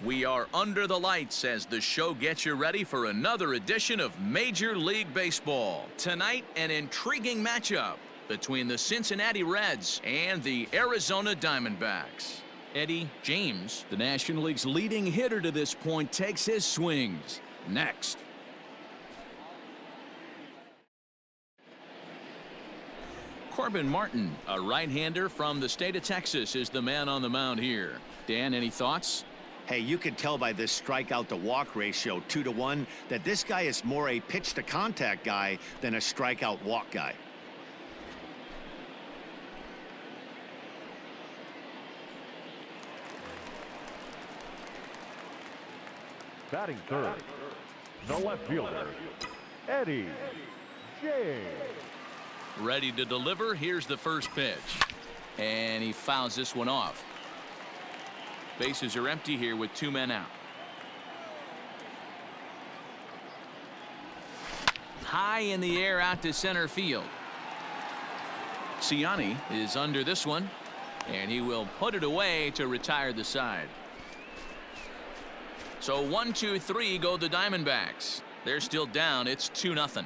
We are under the lights as the show gets you ready for another edition of Major League Baseball. Tonight, an intriguing matchup between the Cincinnati Reds and the Arizona Diamondbacks. Eddie James, the National League's leading hitter to this point, takes his swings. Next. Corbin Martin, a right-hander from the state of Texas, is the man on the mound here. Dan, any thoughts? Hey, you can tell by this strikeout to walk ratio 2-to-1 that this guy is more a pitch to contact guy than a strikeout walk guy. Batting third, the left fielder, Eddie James. Ready to deliver. Here's the first pitch. And he fouls this one off. Bases are empty here with 2 men out. High in the air out to center field. Cincinnati is under this one, and he will put it away to retire the side. So 1-2-3 go the Diamondbacks. They're still down. It's 2-0.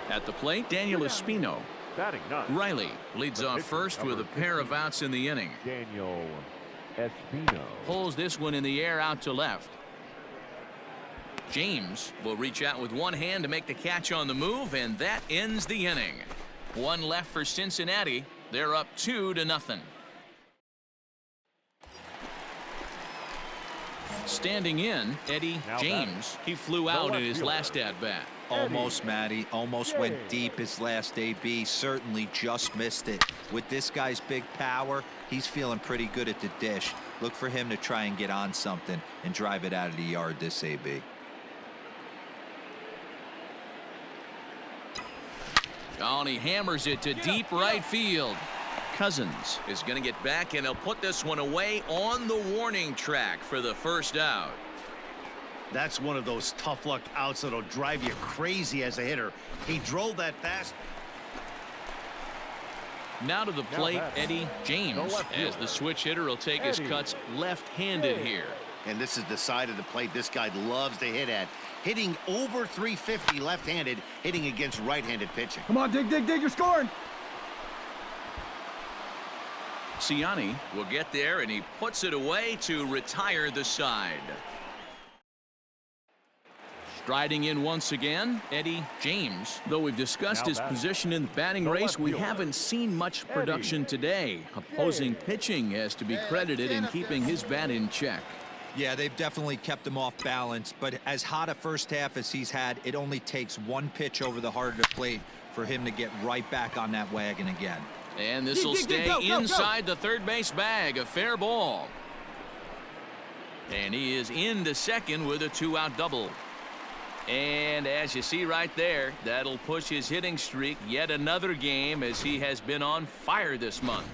At the plate, Daniel Espino. Batting ninth, Riley leads off first with a pair of outs in the inning. Daniel Espino. Pulls this one in the air out to left. James will reach out with one hand to make the catch on the move, and that ends the inning. One left for Cincinnati. They're up 2-0. Standing in, Eddie James. He flew out in his last at-bat. Almost, Matty. Almost went deep his last AB. Certainly just missed it. With this guy's big power, he's feeling pretty good at the dish. Look for him to try and get on something and drive it out of the yard this AB. Oh, and he hammers it to deep right field. Cousins is going to get back, and he'll put this one away on the warning track for the first out. That's one of those tough luck outs that'll drive you crazy as a hitter. He drove that fast. Now to the plate, Eddie James, as the switch hitter will take his cuts left-handed here. And this is the side of the plate this guy loves to hit at. Hitting over 350 left-handed, hitting against right-handed pitching. Come on, dig, you're scoring. Cincinnati will get there, and he puts it away to retire the side. Striding in once again, Eddie James. Though we've discussed his position in the batting race, we haven't seen much production today. Opposing pitching has to be credited in keeping his bat in check. Yeah, they've definitely kept him off balance, but as hot a first half as he's had, it only takes one pitch over the heart of the plate for him to get right back on that wagon again. And this will stay inside the third base bag. A fair ball. And he is into second with a 2-out double. And as you see right there, that'll push his hitting streak yet another game, as he has been on fire this month.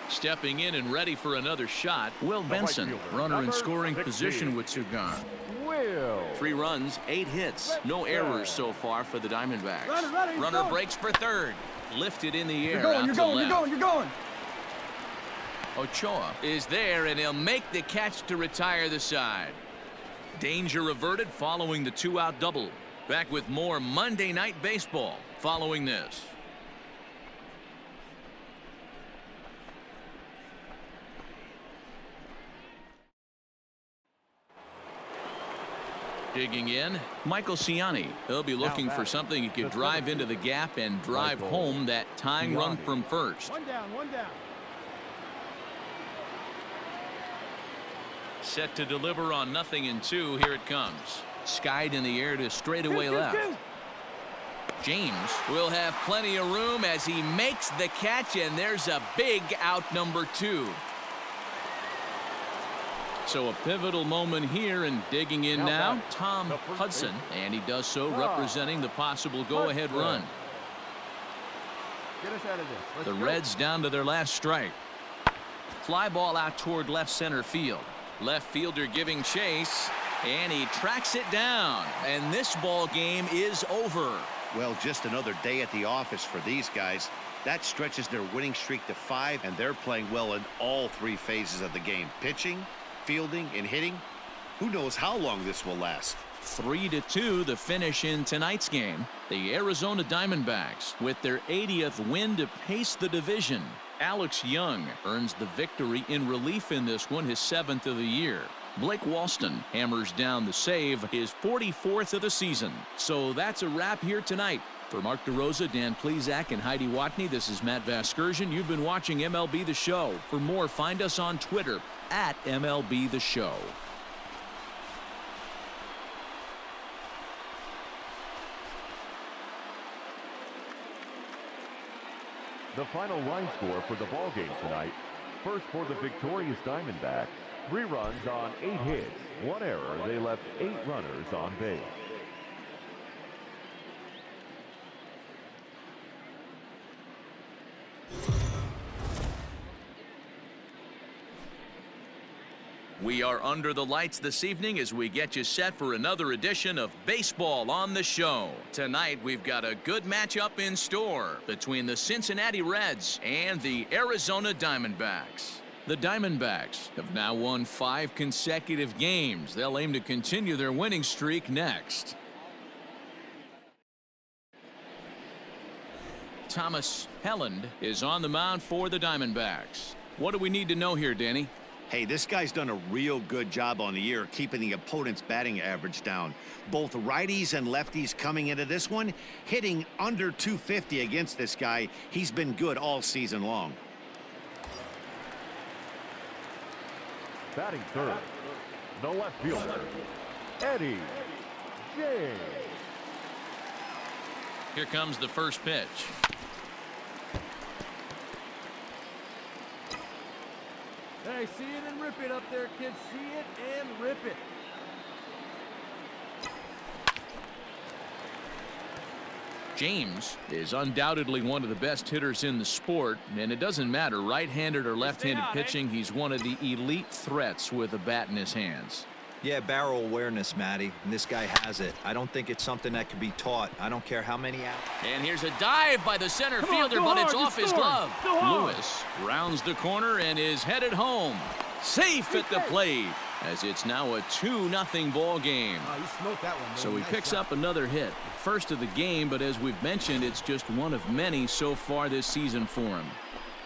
Stepping in and ready for another shot, Will Benson, runner in scoring position with 2 gone. 3 runs, 8 hits, no errors so far for the Diamondbacks. Runner breaks for third, lifted in the air. You're going. Ochoa is there, and he'll make the catch to retire the side. Danger averted following the 2-out double. Back with more Monday Night Baseball following this. Digging in, Michael Cincinnati. He'll be looking for something he could drive into the gap and drive home that tying run from first. One down. Set to deliver on 0-2. Here it comes. Skied in the air to straightaway left. James will have plenty of room as he makes the catch, and there's a big out, number 2. So a pivotal moment here, and digging in now, Tom Hudson, and he does so representing the possible go-ahead run. Get us out of this. The Reds down to their last strike. Fly ball out toward left center field. Left fielder giving chase, and he tracks it down, and this ball game is over. Well, just another day at the office for these guys. That stretches their winning streak to 5, and they're playing well in all 3 phases of the game. Pitching, fielding, and hitting. Who knows how long this will last? 3-2 the finish in tonight's game. The Arizona Diamondbacks with their 80th win to pace the division. Alex Young earns the victory in relief in this one, his 7th of the year. Blake Walston hammers down the save, his 44th of the season. So that's a wrap here tonight. For Mark DeRosa, Dan Plesac, and Heidi Watney, this is Matt Vasgersian. You've been watching MLB The Show. For more, find us on Twitter at MLB The Show. The final line score for the ballgame tonight. First for the victorious Diamondbacks. 3 runs on 8 hits. 1 error. They left 8 runners on base. We are under the lights this evening as we get you set for another edition of Baseball on the Show. Tonight we've got a good matchup in store between the Cincinnati Reds and the Arizona Diamondbacks. The Diamondbacks have now won 5 consecutive games. They'll aim to continue their winning streak next. Thomas Helland is on the mound for the Diamondbacks. What do we need to know here, Danny? Hey, this guy's done a real good job on the year keeping the opponent's batting average down. Both righties and lefties coming into this one, hitting under 250 against this guy. He's been good all season long. Batting third, the left fielder, Eddie James. Here comes the first pitch. Hey, see it and rip it up there, kids. See it and rip it. James is undoubtedly one of the best hitters in the sport, and it doesn't matter right-handed or left-handed pitching. He's one of the elite threats with a bat in his hands. Yeah, barrel awareness, Matty, and this guy has it. I don't think it's something that can be taught. I don't care how many out. And here's a dive by the center fielder, but it's off his glove. Lewis rounds the corner and is headed home. Safe at the plate, as it's now a 2-0 ball game. Oh, you smoked that one, man. So he Nice picks shot. up another hit. First of the game, but as we've mentioned, it's just one of many so far this season for him.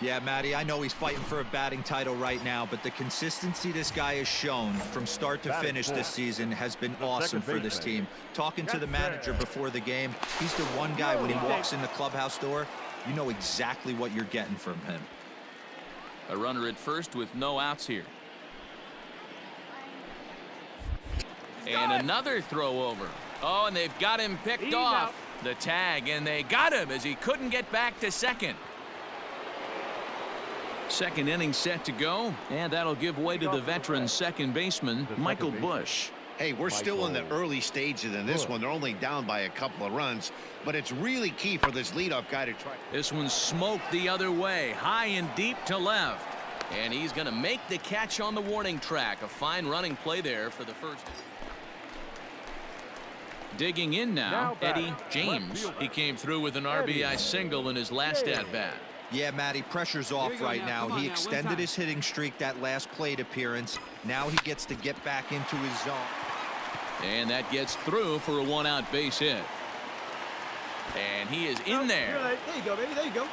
Yeah, Matty, I know he's fighting for a batting title right now, but the consistency this guy has shown from start to finish this season has been awesome for this team. Talking to the manager before the game, he's the one guy when he walks in the clubhouse door, you know exactly what you're getting from him. A runner at first with no outs here. And another throw over. Oh, and they've got him picked off. The tag, and they got him as he couldn't get back to second. Second inning set to go, and that'll give way to the veteran second baseman, Michael Busch. Hey, we're still in the early stages in this one. They're only down by a couple of runs, but it's really key for this leadoff guy to try. This one's smoked the other way, high and deep to left. And he's going to make the catch on the warning track. A fine running play there for the first. Digging in now, Eddie James. He came through with an RBI single in his last at-bat. Yeah, Matty, pressure's off right now. He extended his hitting streak that last plate appearance. Now he gets to get back into his zone. And that gets through for a 1-out base hit. And he is in there. There you go, baby. There you go.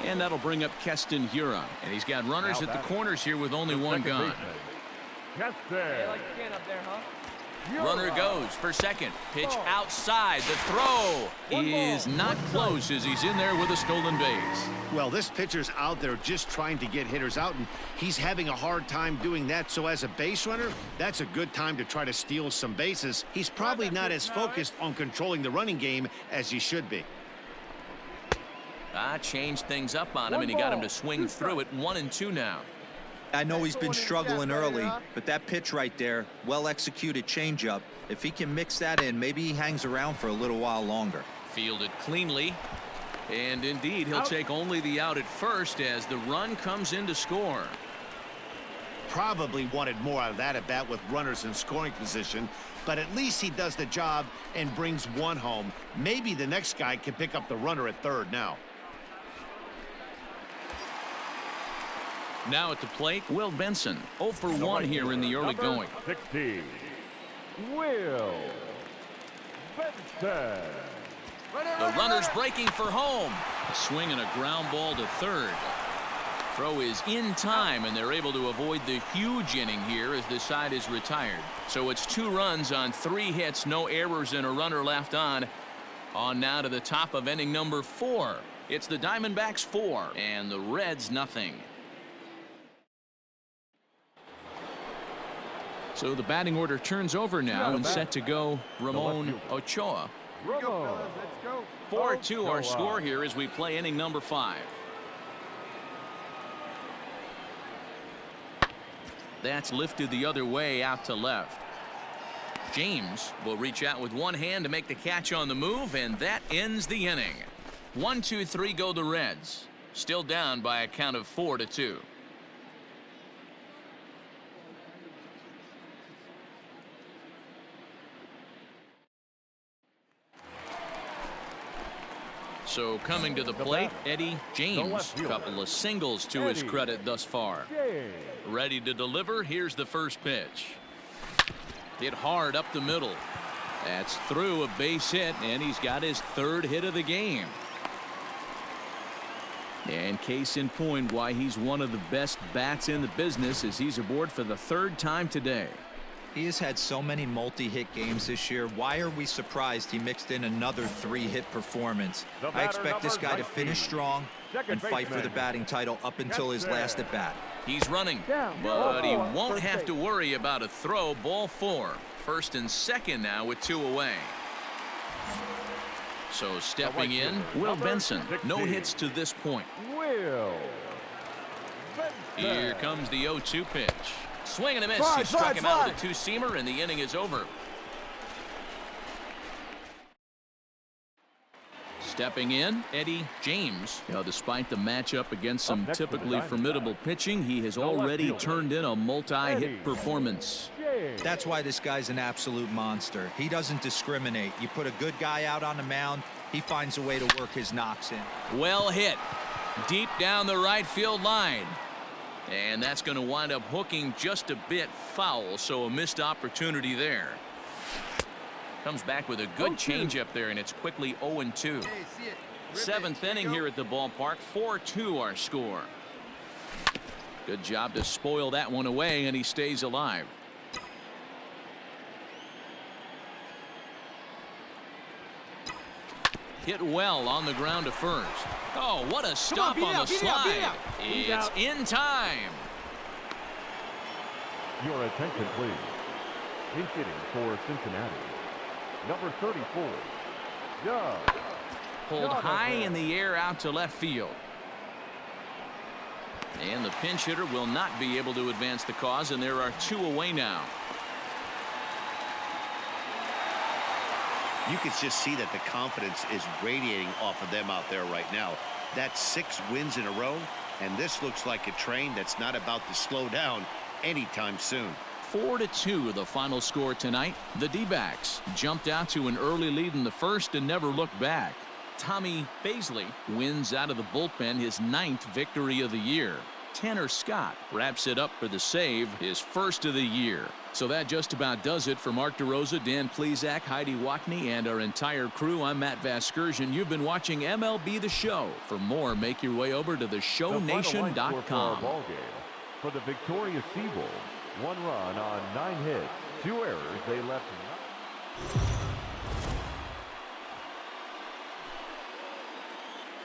And that'll bring up Keston Huron. And he's got runners at the corners here with only one gone. Runner goes for second. Pitch outside. The throw is not close as he's in there with a stolen base. Well, this pitcher's out there just trying to get hitters out, and he's having a hard time doing that. So as a base runner, that's a good time to try to steal some bases. He's probably not as focused on controlling the running game as he should be. Changed things up on him, and he got him to swing through it. 1-2 now. I know he's been struggling early, but that pitch right there, well-executed changeup. If he can mix that in, maybe he hangs around for a little while longer. Fielded cleanly. And indeed, he'll take only the out at first as the run comes in to score. probably wanted more out of that at bat with runners in scoring position, but at least he does the job and brings one home. Maybe the next guy can pick up the runner at third now. Now at the plate, Will Benson. 0 for 1 here in the early going. 16, Will Benson. The runner's breaking for home. A swing and a ground ball to third. Throw is in time, and they're able to avoid the huge inning here as the side is retired. So it's 2 runs on 3 hits, no errors, and a runner left on. On now to the top of inning number 4. It's the Diamondbacks 4 and the Reds nothing. So the batting order turns over now and set to go Ramon Ochoa. 4-2 our score here as we play inning number 5. That's lifted the other way out to left. James will reach out with one hand to make the catch on the move, and that ends the inning. 1-2-3 go the Reds. Still down by a count of 4-2. So coming to the plate, Eddie James. A couple of singles to his credit thus far. Ready to deliver. Here's the first pitch. Hit hard up the middle. That's through, a base hit, and he's got his 3rd hit of the game. And case in point why he's one of the best bats in the business as he's aboard for the 3rd time today. He has had so many multi-hit games this year. Why are we surprised he mixed in another 3-hit performance? I expect this guy to finish strong and fight for the batting title up until his last at bat. He's running, but he won't have to worry about a throw. Ball 4. 1st and 2nd now with 2 away. So stepping in, Will Benson. No hits to this point. Will Benson. Here comes the 0-2 pitch. Swing and a miss. He struck him out with a 2-seamer, and the inning is over. Stepping in, Eddie James. Despite the matchup against some typically formidable pitching, he has already turned in a multi-hit performance. That's why this guy's an absolute monster. He doesn't discriminate. You put a good guy out on the mound, he finds a way to work his knocks in. Well hit. Deep down the right field line. And that's going to wind up hooking just a bit foul, so a missed opportunity there. Comes back with a good changeup there, and it's quickly 0-2. 7th inning here at the ballpark. 4-2 our score. Good job to spoil that one away, and he stays alive. Hit well on the ground to first. Oh, what a stop on the slide. It's in time. Your attention, please. Pinch hitting for Cincinnati. Number 34, Doug. Pulled high in the air out to left field. And the pinch hitter will not be able to advance the cause, and there are 2 away now. You can just see that the confidence is radiating off of them out there right now. That's 6 wins in a row, and this looks like a train that's not about to slow down anytime soon. 4-2 the final score tonight. The D-backs jumped out to an early lead in the 1st and never looked back. Tommy Baisley wins out of the bullpen his 9th victory of the year. Tanner Scott wraps it up for the save, his 1st of the year. So that just about does it for Mark DeRosa, Dan Plesac, Heidi Watney, and our entire crew. I'm Matt Vasgersian. You've been watching MLB The Show. For more, make your way over to theshownation.com. For the victorious Seagull, 1 run on 9 hits, 2 errors. They left.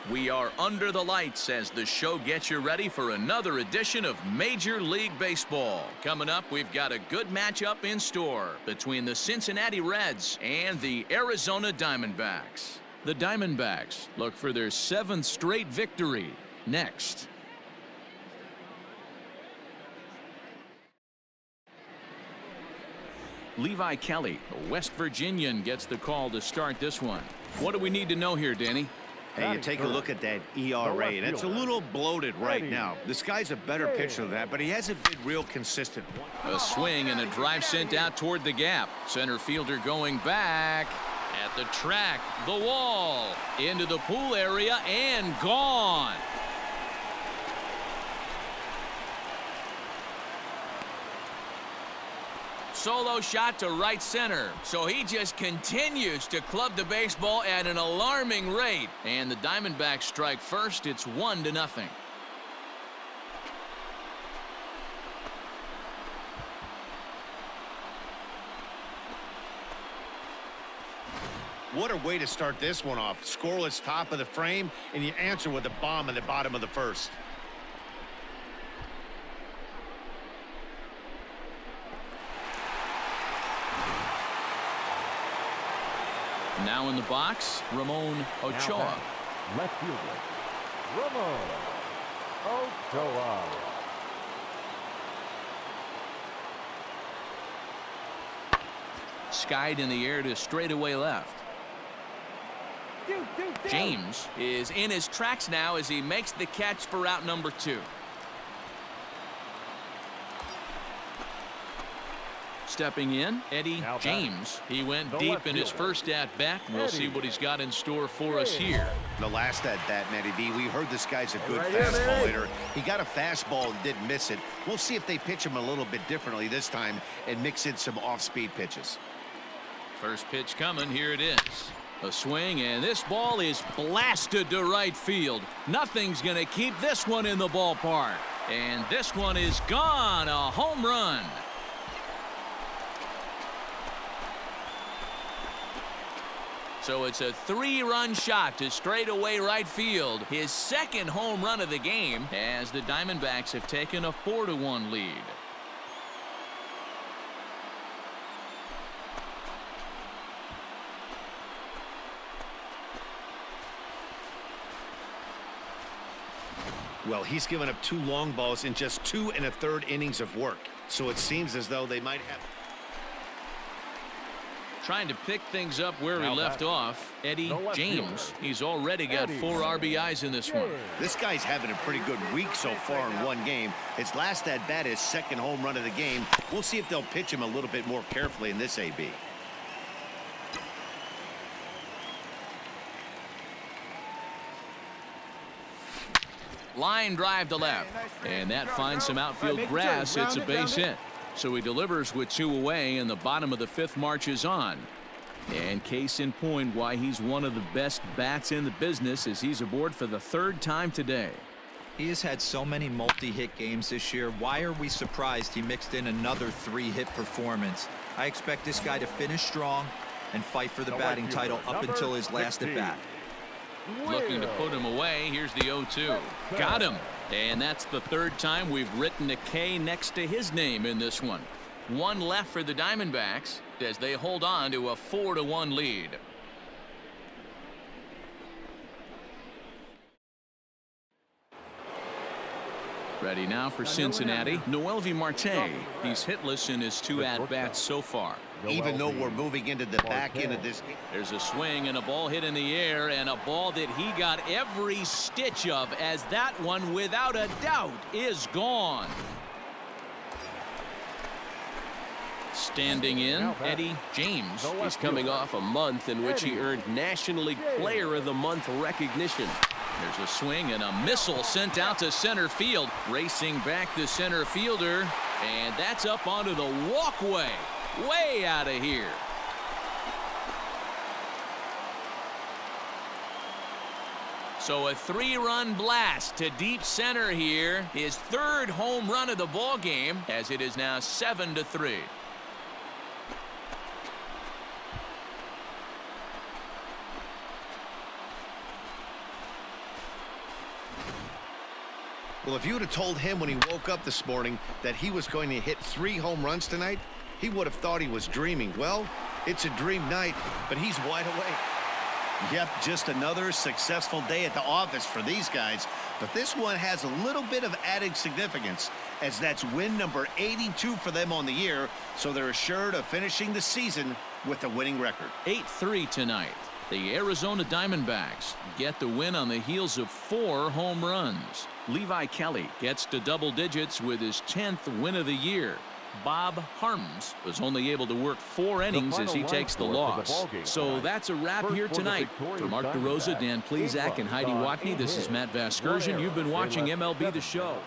We are under the lights as the show gets you ready for another edition of Major League Baseball. Coming up, we've got a good matchup in store between the Cincinnati Reds and the Arizona Diamondbacks. The Diamondbacks look for their 7th straight victory next. Levi Kelly, a West Virginian, gets the call to start this one. What do we need to know here, Danny? Hey, you take a look at that ERA, and it's a little bloated right now. This guy's a better pitcher than that, but he hasn't been real consistent. A swing and a drive sent out toward the gap. Center fielder going back at the track, the wall, into the pool area, and gone. Solo shot to right center. So he just continues to club the baseball at an alarming rate. And the Diamondbacks strike first. It's 1-0. What a way to start this one off. Scoreless top of the frame, and you answer with a bomb in the bottom of the first. Now in the box, Ramon Ochoa. Left fielder, Ramon Ochoa. Skied in the air to straightaway left. James is in his tracks now as he makes the catch for out number 2. Stepping in, Eddie James. He went deep in his first at-bat. We'll see what he's got in store for us here. The last at-bat, Matty B, we heard this guy's a good fastball hitter. He got a fastball and didn't miss it. We'll see if they pitch him a little bit differently this time and mix in some off-speed pitches. First pitch coming. Here it is. A swing, and this ball is blasted to right field. Nothing's going to keep this one in the ballpark. And this one is gone. A home run. So it's a 3-run shot to straightaway right field. His second home run of the game as the Diamondbacks have taken a 4-1 lead. Well, he's given up 2 long balls in just 2 1/3 innings of work. So it seems as though they might have. Trying to pick things up where he left off, Eddie James. He's already got 4 RBIs in this one. This guy's having a pretty good week so far in one game. His last at-bat, his second home run of the game. We'll see if they'll pitch him a little bit more carefully in this AB. Line drive to left, and that finds some outfield grass. It's a base hit. So he delivers with 2 away, and the bottom of the 5th marches on. And case in point why he's one of the best bats in the business as he's aboard for the 3rd time today. He has had so many multi-hit games this year. Why are we surprised he mixed in another 3-hit performance? I expect this guy to finish strong and fight for the batting title up until his last at-bat. Looking to put him away. Here's the 0-2. Got him. And that's the 3rd time we've written a K next to his name in this one. 1 left for the Diamondbacks as they hold on to a 4-1 lead. Ready now for Cincinnati, Noelvi Marte. He's hitless in his 2 at-bats so far. Even though we're moving into the back end of this game. There's a swing and a ball hit in the air, and a ball that he got every stitch of, as that one, without a doubt, is gone. Standing in, Eddie James. He's coming off a month in which he earned National League Player of the Month recognition. There's a swing and a missile sent out to center field. Racing back the center fielder, and that's up onto the walkway. Way out of here. So a 3-run blast to deep center here. His 3rd home run of the ball game, as it is now 7-3. Well, if you would have told him when he woke up this morning that he was going to hit 3 home runs tonight, he would have thought he was dreaming. Well, it's a dream night, but he's wide awake. Yep, just another successful day at the office for these guys. But this one has a little bit of added significance, as that's win number 82 for them on the year, so they're assured of finishing the season with a winning record. 8-3 tonight. The Arizona Diamondbacks get the win on the heels of 4 home runs. Levi Kelly gets to double digits with his 10th win of the year. Bob Harms was only able to work 4 innings as he takes the loss. So that's a wrap here tonight. For Mark DeRosa, Dan Plezak, and Heidi Watney, this is Matt Vasgersian. You've been watching MLB The Show.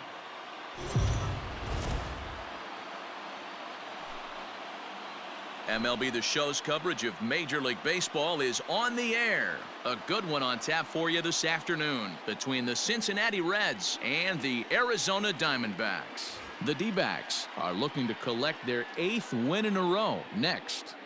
MLB The Show's coverage of Major League Baseball is on the air. A good one on tap for you this afternoon between the Cincinnati Reds and the Arizona Diamondbacks. The D-backs are looking to collect their 8th win in a row next.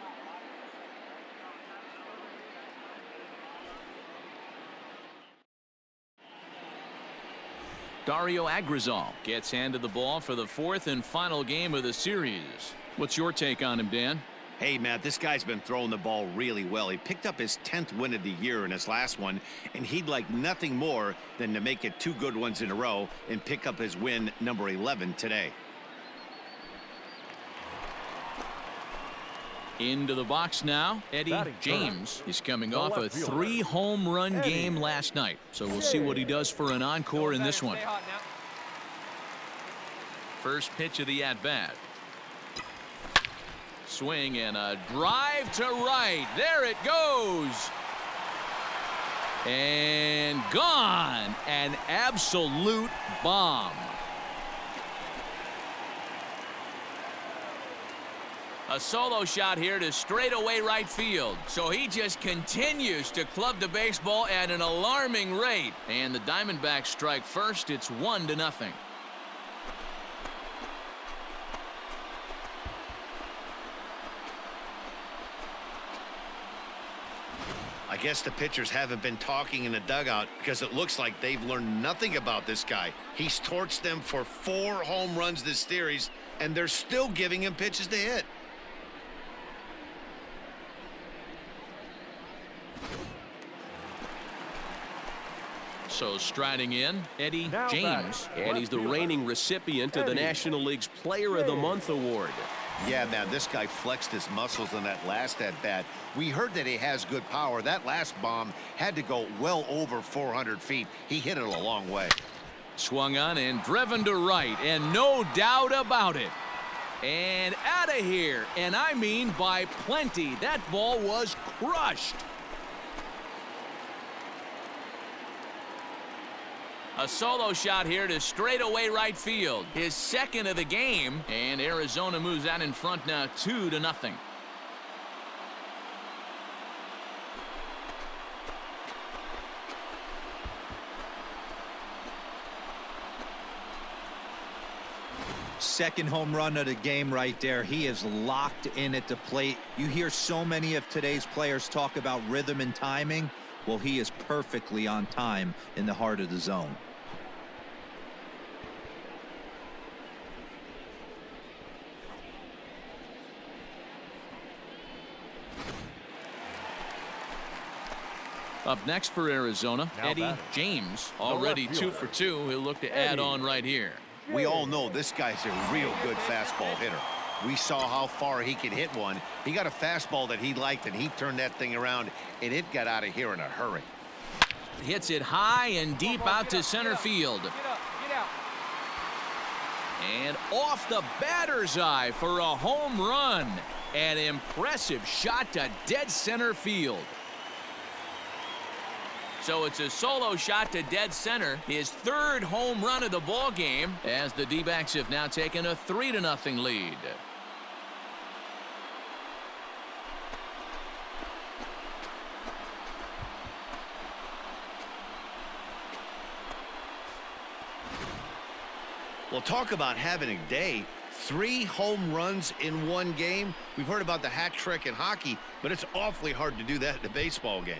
Dario Agrizal gets handed the ball for the 4th and final game of the series. What's your take on him, Dan? Hey, Matt, this guy's been throwing the ball really well. He picked up his 10th win of the year in his last one, and he'd like nothing more than to make it 2 good ones in a row and pick up his win number 11 today. Into the box now, Eddie James is coming off a 3 home run game last night. So we'll see what he does for an encore in this one. First pitch of the at-bat. Swing and a drive to right. There it goes. And gone. An absolute bomb. A solo shot here to straightaway right field. So he just continues to club the baseball at an alarming rate. And the Diamondbacks strike first. It's 1-0. I guess the pitchers haven't been talking in the dugout because it looks like they've learned nothing about this guy. He's torched them for 4 home runs this series, and they're still giving him pitches to hit. So striding in, Eddie James. And he's the reigning recipient of the National League's Player of the Month award. Yeah, man, this guy flexed his muscles in that last at-bat. We heard that he has good power. That last bomb had to go well over 400 feet. He hit it a long way. Swung on and driven to right, and no doubt about it. And out of here, and I mean by plenty. That ball was crushed. A solo shot here to straightaway right field. His 2nd of the game, and Arizona moves out in front now 2-0. Second home run of the game right there. He is locked in at the plate. You hear so many of today's players talk about rhythm and timing. Well, he is perfectly on time in the heart of the zone. Up next for Arizona, Eddie James, already 2 for 2. He'll look to add on right here. We all know this guy's a real good fastball hitter. We saw how far he could hit one. He got a fastball that he liked, and he turned that thing around, and it got out of here in a hurry. Hits it high and deep out to center field. And off the batter's eye for a home run. An impressive shot to dead center field. So it's a solo shot to dead center, his 3rd home run of the ball game, as the D-backs have now taken a 3-0 lead. Well, talk about having a day. 3 home runs in one game. We've heard about the hat trick in hockey, but it's awfully hard to do that in a baseball game.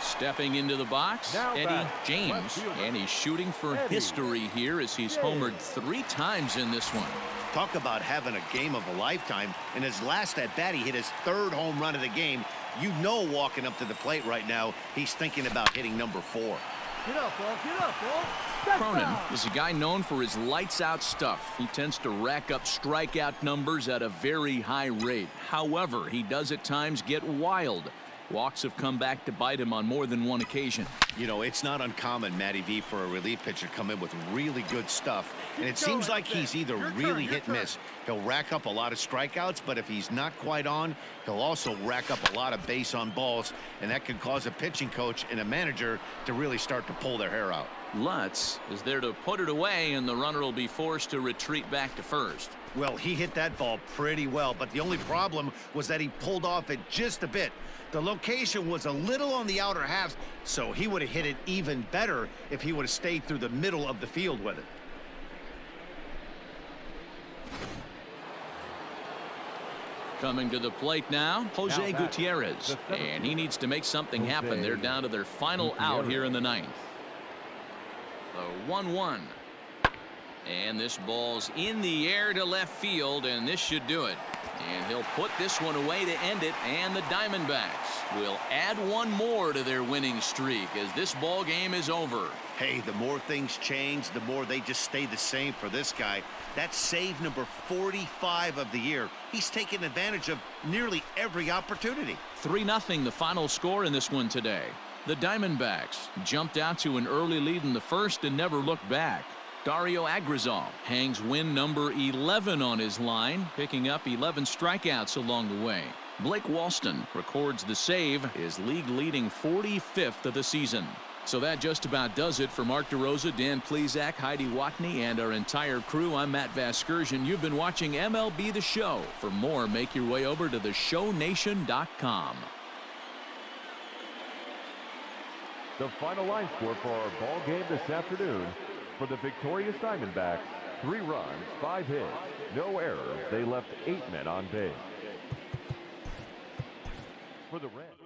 Stepping into the box, Eddie James, and he's shooting for history here as he's homered 3 times in this one. Talk about having a game of a lifetime. In his last at-bat, he hit his 3rd home run of the game. You know, walking up to the plate right now, he's thinking about hitting number 4. Get up, ball. Get up, ball. That's Cronin foul. is a guy known for his lights-out stuff. He tends to rack up strikeout numbers at a very high rate. However, he does at times get wild. Walks have come back to bite him on more than one occasion. You know, it's not uncommon, Matty V, for a relief pitcher to come in with really good stuff. And it seems like he's either really hit and miss. He'll rack up a lot of strikeouts, but if he's not quite on, he'll also rack up a lot of base on balls. And that can cause a pitching coach and a manager to really start to pull their hair out. Lutz is there to put it away, and the runner will be forced to retreat back to first. Well, he hit that ball pretty well, but the only problem was that he pulled off it just a bit. The location was a little on the outer half, so he would have hit it even better if he would have stayed through the middle of the field with it. Coming to the plate now, Jose Gutierrez. And he needs to make something happen. They're down to their final out here in the ninth. The 1-1. And this ball's in the air to left field, and this should do it. And he'll put this one away to end it, and the Diamondbacks will add one more to their winning streak as this ball game is over. Hey, the more things change, the more they just stay the same for this guy. That's save number 45 of the year. He's taken advantage of nearly every opportunity. 3-0 the final score in this one today. The Diamondbacks jumped out to an early lead in the first and never looked back. Dario Agrizal hangs win number 11 on his line, picking up 11 strikeouts along the way. Blake Walston records the save, his league-leading 45th of the season. So that just about does it for Mark DeRosa, Dan Plesac, Heidi Watney, and our entire crew. I'm Matt Vasgersian. You've been watching MLB The Show. For more, make your way over to theshownation.com. The final line score for our ball game this afternoon. For the victorious Diamondbacks, 3 runs, 5 hits, no errors. They left 8 men on base. For the Reds.